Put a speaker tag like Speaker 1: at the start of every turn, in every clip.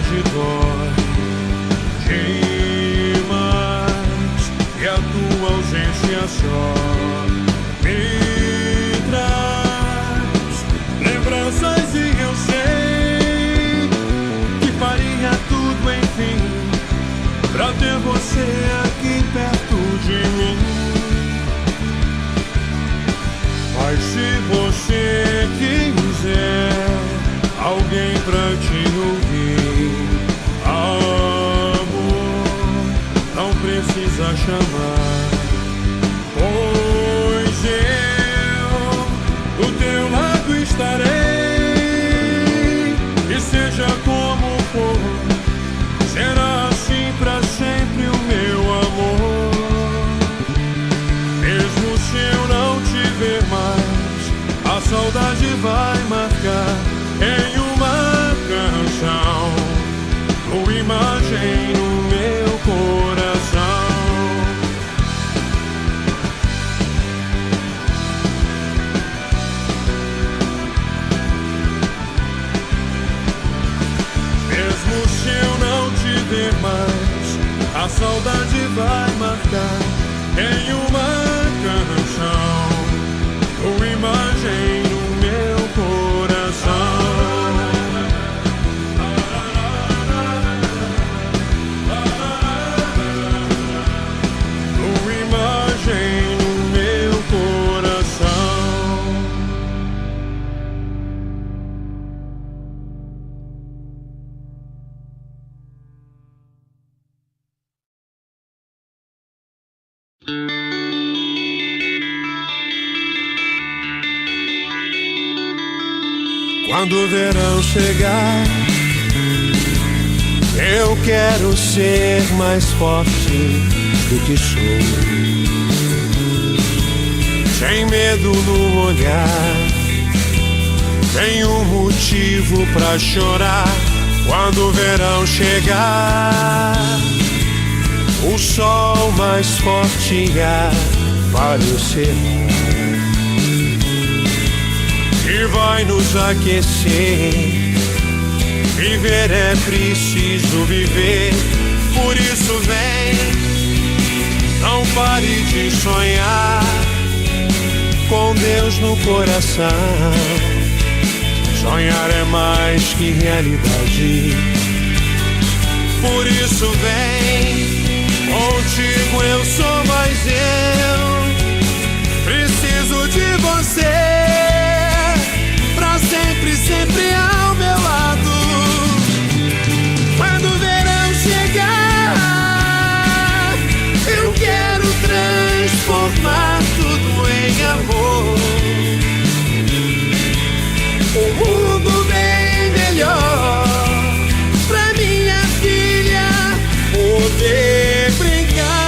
Speaker 1: saudade dói demais, e a tua ausência só me traz lembranças, e eu sei que faria tudo, enfim, pra ter você aqui perto de mim. Mas se você quiser alguém pra te ouvir, amor, não precisa chamar, pois eu do teu lado estarei, e seja como for, será assim pra sempre o meu amor. Mesmo se eu não te ver mais, a saudade vai marcar em uma canção, tua imagem no meu coração. Mesmo se eu não te ver mais, a saudade vai marcar em uma canção, tua imagem no meu coração. Tua imagem no meu coração. Quando o verão chegar, eu quero ser mais forte do que sou, sem medo no olhar, tenho motivo pra chorar. Quando o verão chegar, o sol mais forte aparecerá e vai nos aquecer. Viver é preciso viver, por isso vem, não pare de sonhar, com Deus no coração. Sonhar é mais que realidade, por isso vem, contigo eu sou mais eu. Preciso de você, pra sempre, sempre ao meu lado. Quando o verão chegar, eu quero transformar tudo em amor. Um mundo bem melhor pra minha filha poder brincar.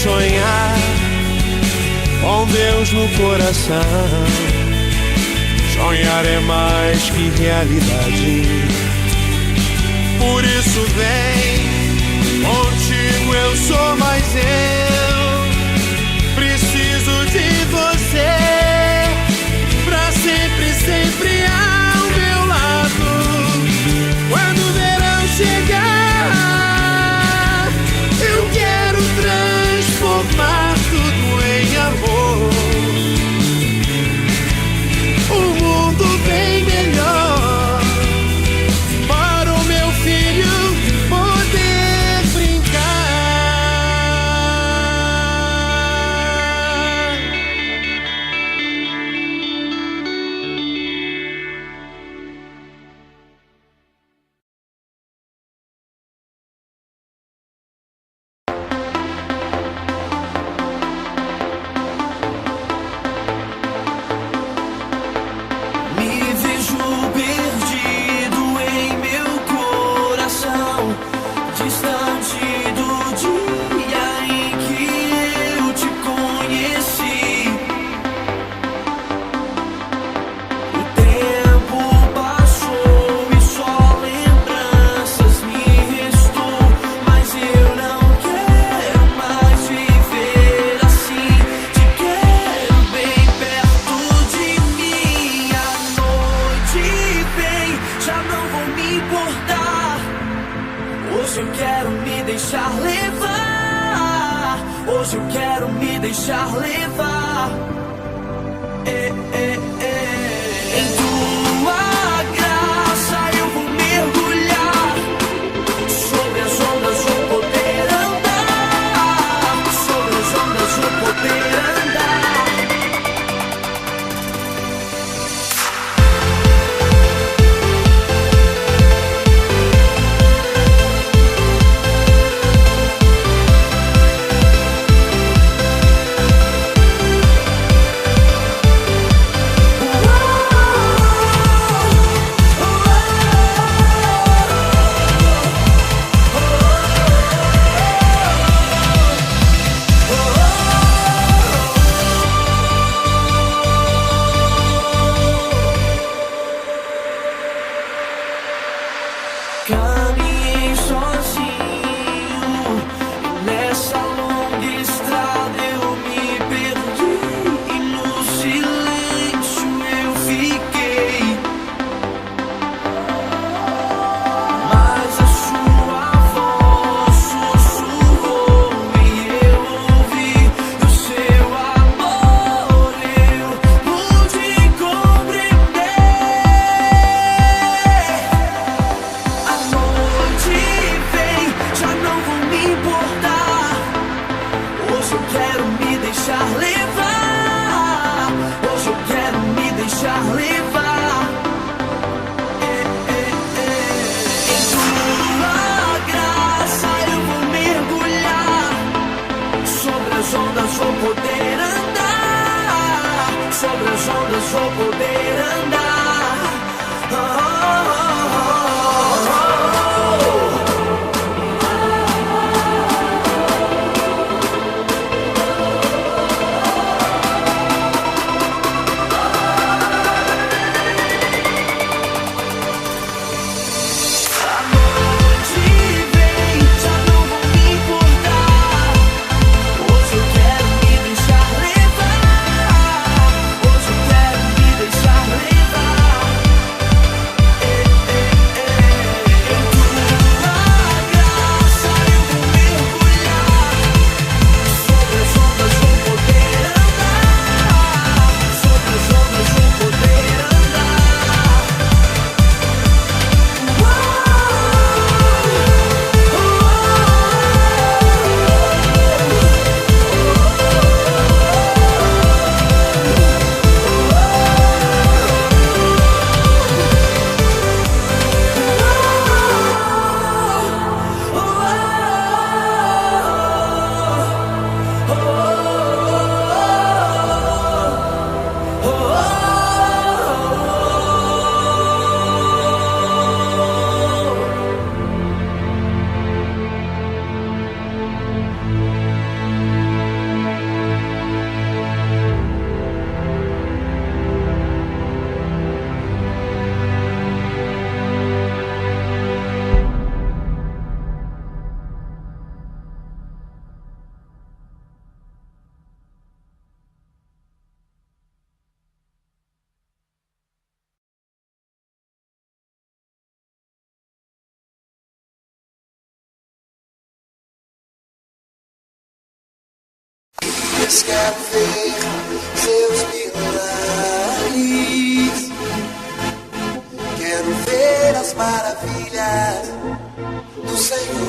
Speaker 1: Sonhar com Deus no coração. Sonhar é mais que realidade, por isso vem, contigo eu sou mais eu. Preciso de você, pra sempre, sempre ao meu lado. Quando o verão chegar, eu quero transformar tudo em amor. Um mundo bem melhor para o meu filho poder brincar.
Speaker 2: Distante do dia. Hoje eu quero me deixar levar. Hoje eu quero me deixar levar. Em tua graça eu vou mergulhar. Sobre as ondas vou poder andar. Sobre as ondas vou poder andar. Caminhei sozinho e nessa longa estrada eu me perdi e no silêncio eu fiquei. Mas a sua voz sussurrou e eu ouvi do seu amor eu pude compreender. A noite vem, já não vou me importar. Hoje eu quero me deixar levar. Hoje eu quero me deixar levar. Em tua graça eu vou mergulhar. Sobre as ondas vou poder andar. Sobre as ondas vou poder andar.
Speaker 3: Quero ver seus milagres. Quero ver as maravilhas do Senhor.